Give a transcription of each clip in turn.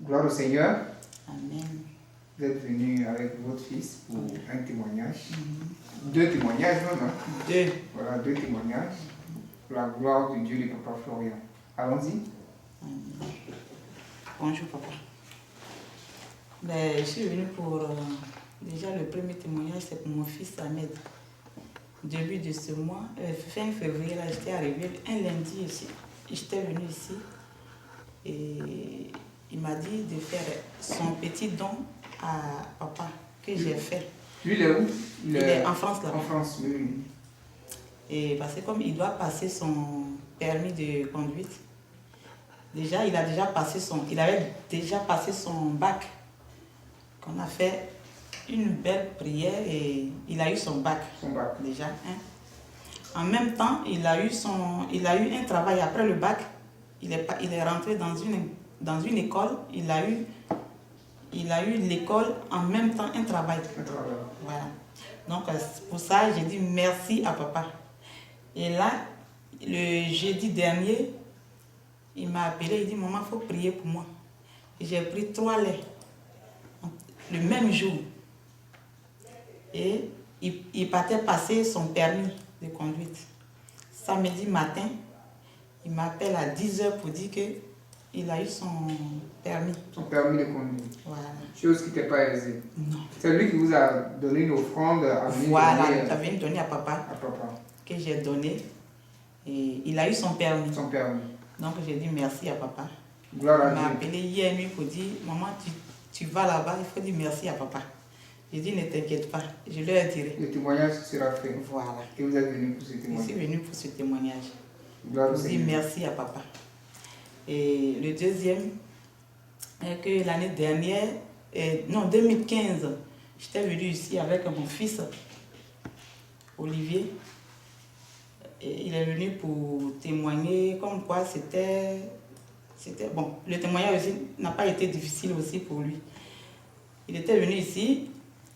Gloire au Seigneur. Amen. Vous êtes venu avec votre fils pour un témoignage. Deux témoignages même. Deux. Voilà, deux témoignages. Pour la gloire de Dieu du papa Florian. Allons-y. Amen. Bonjour papa. Ben, je suis venue pour... déjà le premier témoignage, c'est pour mon fils Ahmed. Début de ce mois, fin février, là, j'étais arrivée un lundi ici. J'étais venue ici et il m'a dit de faire son petit don à papa que j'ai fait. Lui, il est où? Il est en France là. En France, oui. Et parce que comme il doit passer son permis de conduite, déjà il avait déjà passé son bac. Qu'on a fait une belle prière et il a eu son bac. Son bac. Déjà. Hein. En même temps, il a eu un travail après le bac. Il est rentré dans une école. Il a eu l'école en même temps un travail. Voilà. Donc pour ça, j'ai dit merci à papa. Et là, le jeudi dernier, il m'a appelé, il dit maman, il faut prier pour moi. Et j'ai pris 3 laits le même jour. Et il partait passer son permis de conduite. Samedi matin, il m'appelle à 10h pour dire qu'il a eu son permis. Son permis de conduire. Voilà. Chose qui n'était pas aisée. Non. C'est lui qui vous a donné une offrande à venir voilà, donner, il avait donné à papa. À papa. Que j'ai donné. Et il a eu son permis. Son permis. Donc j'ai dit merci à papa. Gloire à Il Dieu. m'a appelé hier nuit pour dire maman, tu vas là-bas, il faut dire merci à papa. J'ai dit ne t'inquiète pas, je leur dirai. Le témoignage sera fait. Voilà. Et vous êtes venu pour ce Je témoignage. suis venue pour ce témoignage. Gloire au Je dis Seigneur. merci à papa. Et le deuxième, est que l'année dernière, non 2015, j'étais venue ici avec mon fils, Olivier. Et il est venu pour témoigner comme quoi c'était bon. Le témoignage aussi n'a pas été difficile aussi pour lui. Il était venu ici,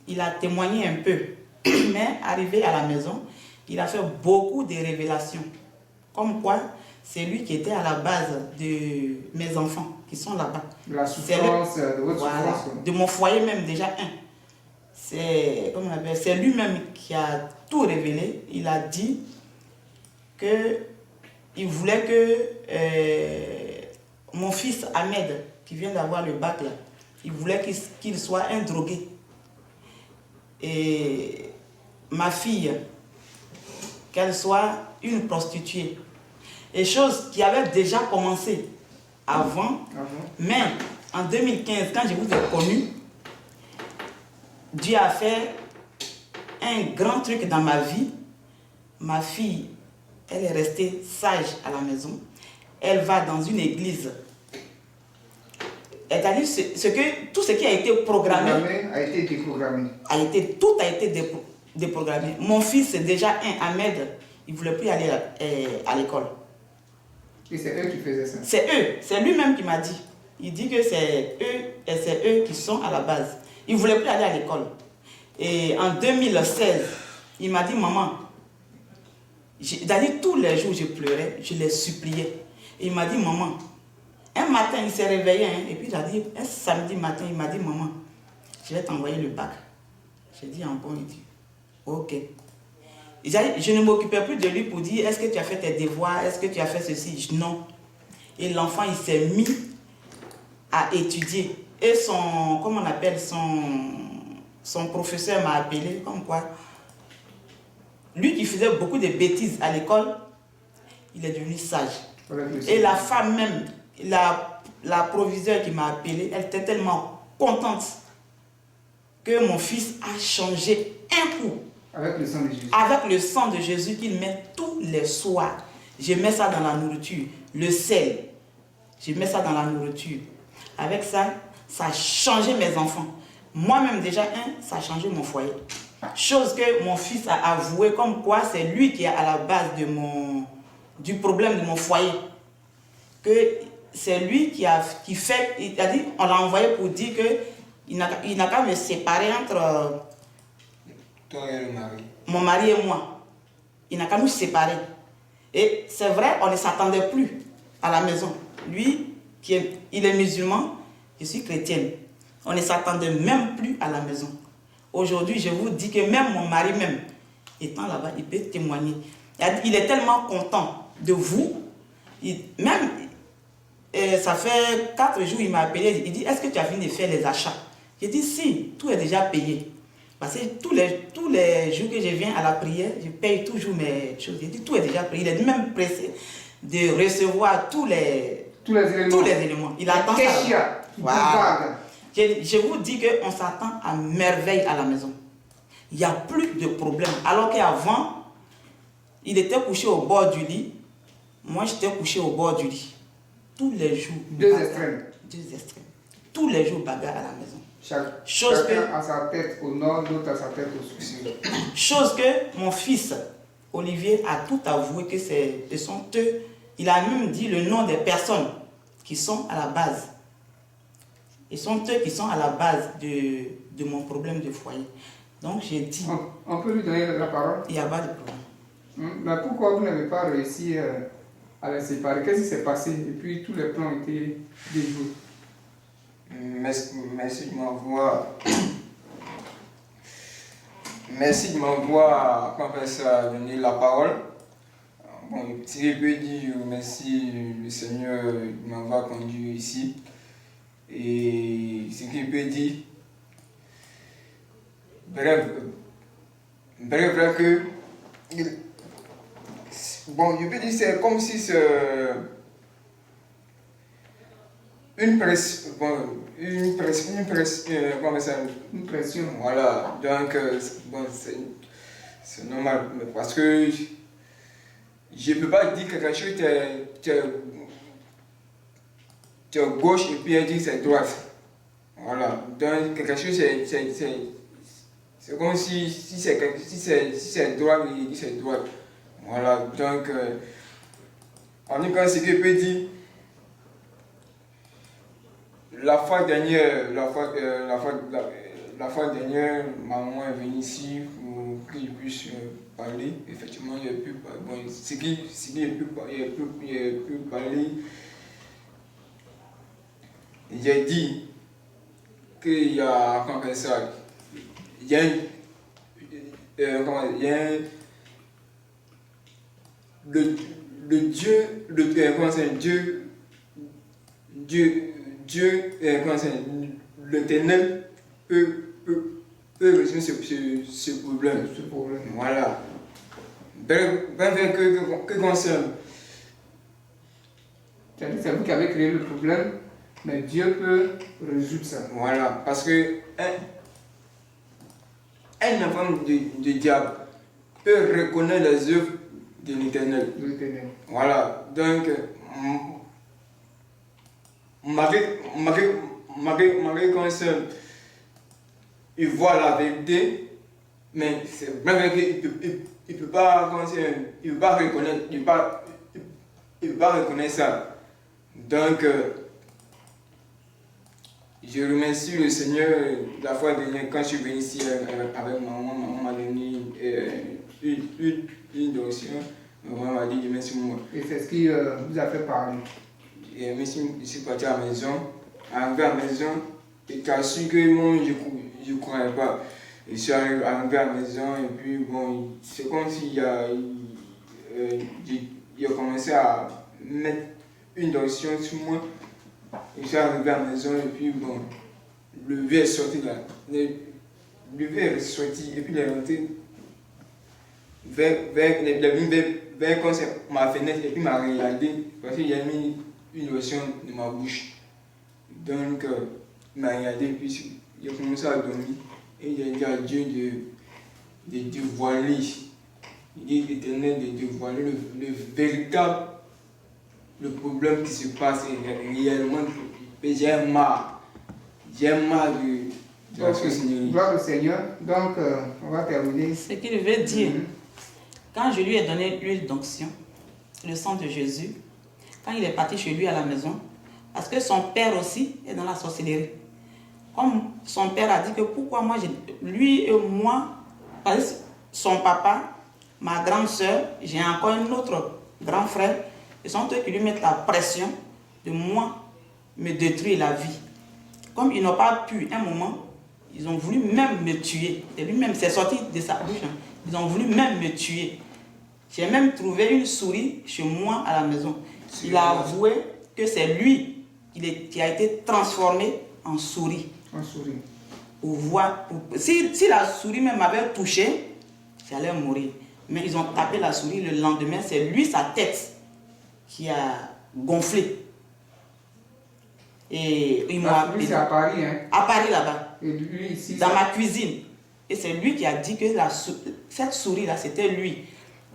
il a témoigné un peu, mais arrivé à la maison, il a fait beaucoup de révélations. Comme quoi, c'est lui qui était à la base de mes enfants qui sont là-bas. La souffrance, de votre voilà, souffrance. de mon foyer même déjà un. C'est lui-même qui a tout révélé. Il a dit qu'il voulait que mon fils Ahmed, qui vient d'avoir le bac là, il voulait qu'il soit un drogué. Et ma fille, qu'elle soit une prostituée. Et chose qui avait déjà commencé avant, mais en 2015, quand je vous ai connu, Dieu a fait un grand truc dans ma vie. Ma fille, elle est restée sage à la maison. Elle va dans une église. C'est-à-dire tout ce qui a été programmé A été déprogrammé. Tout a été déprogrammé. Mon fils, déjà Ahmed, il ne voulait plus aller à l'école. Et c'est eux qui faisaient ça. C'est eux, c'est lui-même qui m'a dit. Il dit que c'est eux et c'est eux qui sont à la base. Il ne voulait plus aller à l'école. Et en 2016, il m'a dit, maman, tous les jours je pleurais, je les suppliais. Et il m'a dit, maman, un matin il s'est réveillé, hein, et puis j'ai dit, un samedi matin, il m'a dit, maman, je vais t'envoyer le bac. J'ai dit, en bon, il dit, ok. Je ne m'occupais plus de lui pour dire, est-ce que tu as fait tes devoirs, est-ce que tu as fait ceci? Non. Et l'enfant, il s'est mis à étudier. Et comment on appelle, son professeur m'a appelé, comme quoi, lui qui faisait beaucoup de bêtises à l'école, il est devenu sage. Et la femme même, la proviseure qui m'a appelé, elle était tellement contente que mon fils a changé un coup. Avec le sang de Jésus. Avec le sang de Jésus qu'il met tous les soirs. Je mets ça dans la nourriture. Le sel. Je mets ça dans la nourriture. Avec ça, ça a changé mes enfants. Moi-même déjà, ça a changé mon foyer. Chose que mon fils a avoué comme quoi c'est lui qui est à la base du problème de mon foyer. Que c'est lui qui fait, il a dit, on l'a envoyé pour dire qu'il n'a qu'à me séparer entre toi et le mari. Mon mari et moi. Il n'a qu'à nous séparer. Et c'est vrai, on ne s'attendait plus à la maison. Lui, il est musulman, je suis chrétienne. On ne s'attendait même plus à la maison. Aujourd'hui, je vous dis que même mon mari, même étant là-bas, il peut témoigner. Il est tellement content de vous. Ça fait 4 jours, il m'a appelé. Il dit, est-ce que tu as fini de faire les achats? J'ai dit, si, tout est déjà payé. Parce que tous les jours que je viens à la prière, je paye toujours mes choses. J'ai dit, tout est déjà payé. Il est même pressé de recevoir tous les éléments. Il attend ça. Voilà. Je vous dis qu'on s'attend à merveille à la maison. Il n'y a plus de problème. Alors qu'avant, il était couché au bord du lit. Moi, j'étais couché au bord du lit. Tous les jours. Deux extrêmes. Tous les jours, bagarre à la maison. Chacun a sa tête au nord, l'autre a sa tête au sud. Chose que mon fils, Olivier, a tout avoué que ce sont eux. Il a même dit le nom des personnes qui sont à la base. Ils sont eux qui sont à la base de mon problème de foyer. Donc j'ai dit... On peut lui donner la parole? Il n'y a pas de problème. Mais pourquoi vous n'avez pas réussi à les séparer? Qu'est-ce qui s'est passé? Et puis tous les plans ont été déjoués. Merci de m'avoir... Merci de m'avoir donné la parole. Bon, si je peux dire merci le Seigneur de m'avoir conduit ici. Et ce qu'il peut dire, bref que, bon, je peux dire c'est comme si c'est une pression, voilà, donc bon, c'est normal, parce que je ne peux pas dire que quelque chose tu es gauche et puis elle dit c'est droite. Voilà. Donc quelque chose c'est comme si c'est droite, il dit c'est droite. Voilà. Donc en tout cas ce que je peux dire, la fois dernière, maman est venue ici pour que je puisse parler. Effectivement, il a pu parler. Bon, ce qu'il a pu parler. J'ai dit qu'il y a, comment ça, il y a l'Éternel peut résoudre ce problème. Voilà. Que concerne. C'est vous qui avez créé le problème, mais Dieu peut résoudre ça. Voilà, parce que un enfant de diable peut reconnaître les œuvres de l'Éternel. Voilà, donc Marie concerne, il voit la vérité, mais c'est vrai qu'il ne peut pas reconnaître, il peut pas reconnaître ça. Donc, je remercie le Seigneur. La fois dernière, quand je suis venu ici avec maman m'a donné une donation. Maman m'a dit de merci moi. Et c'est ce qui vous a fait parler. Et merci, je suis parti à la maison. Arrivé à la maison, et t'as su que moi je ne croyais pas. Et je suis arrivé à la maison et puis bon, c'est comme s'il a commencé à mettre une donation sur moi. Et je suis arrivé à la maison et puis bon, le vieux est sorti là. Le vieux est sorti et puis il est rentré vers ma fenêtre et puis il m'a regardé parce qu'il a mis une lotion dans ma bouche. Donc il m'a regardé et puis il a commencé à dormir et il a dit à Dieu de dévoiler, il dit l'Éternel de dévoiler le véritable le problème qui se passe réellement. J'ai marre de la Seigneur. Gloire au Seigneur. Donc, on va terminer. Ce qu'il veut dire, quand je lui ai donné l'huile d'onction, le sang de Jésus, quand il est parti chez lui à la maison, parce que son père aussi est dans la sorcellerie. Comme son père a dit que pourquoi moi, lui et moi, parce que son papa, ma grande soeur, j'ai encore un autre grand frère, ils sont eux qui lui mettent la pression de moi me détruire la vie. comme ils n'ont pas pu, un moment, ils ont voulu même me tuer. Et lui-même, c'est sorti de sa bouche. Hein. Ils ont voulu même me tuer. J'ai même trouvé une souris chez moi à la maison. Il a avoué que c'est lui qui a été transformé en souris. En souris. Pour voir, si la souris même m'avait touché, j'allais mourir. Mais ils ont tapé la souris le lendemain, c'est lui, sa tête, qui a gonflé. Et il m'a appelé. C'est à Paris, hein? À Paris là-bas. Et lui ici. Dans ma cuisine. Et c'est lui qui a dit que cette souris-là, c'était lui.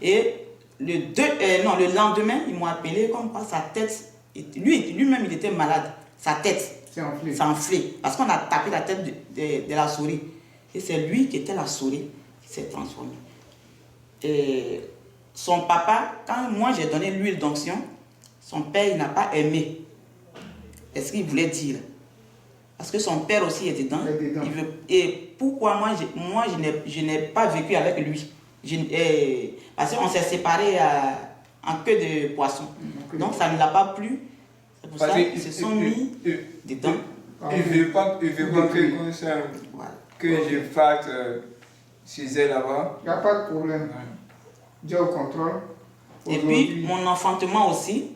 Et le lendemain, ils m'ont appelé comme quoi sa tête, lui-même il était malade. Sa tête s'est enflée. Parce qu'on a tapé la tête de la souris. Et c'est lui qui était la souris qui s'est transformé. Et son papa, quand moi j'ai donné l'huile d'onction, son père il n'a pas aimé. Est-ce qu'il voulait dire? Parce que son père aussi est dedans. Et pourquoi moi je n'ai pas vécu avec lui? Parce qu'on s'est séparés en queue de poisson. Donc ça ne l'a pas plu. C'est pour ça qu'ils se sont mis dedans. Il ne veut pas que comme ça, que je fasse chez elle là-bas. Il n'y a pas de problème. Dieu au contrôle. Et puis mon enfantement aussi,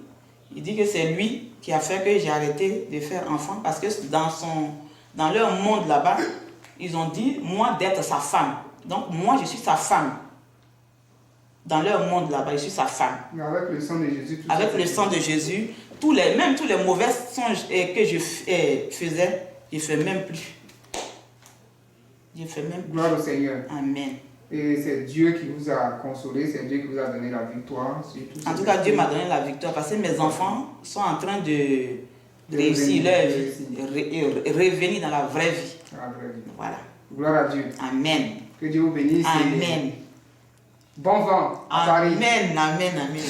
il dit que c'est lui qui a fait que j'ai arrêté de faire enfant. Parce que dans leur monde là-bas, ils ont dit, moi d'être sa femme. Donc moi je suis sa femme. Dans leur monde là-bas, je suis sa femme. Mais avec le sang de Jésus, avec le sang de Jésus, même tous les mauvais songes que je faisais, je ne fais même plus. Je fais même plus. Gloire au Seigneur. Amen. Et c'est Dieu qui vous a consolé, c'est Dieu qui vous a donné la victoire. En tout cas, Dieu m'a donné la victoire parce que mes enfants sont en train de réussir leur vie, et revenir dans la vraie vie. La vraie vie. Voilà. Gloire à Dieu. Amen. Que Dieu vous bénisse. Amen. Bon vent à Paris. Amen, amen, amen.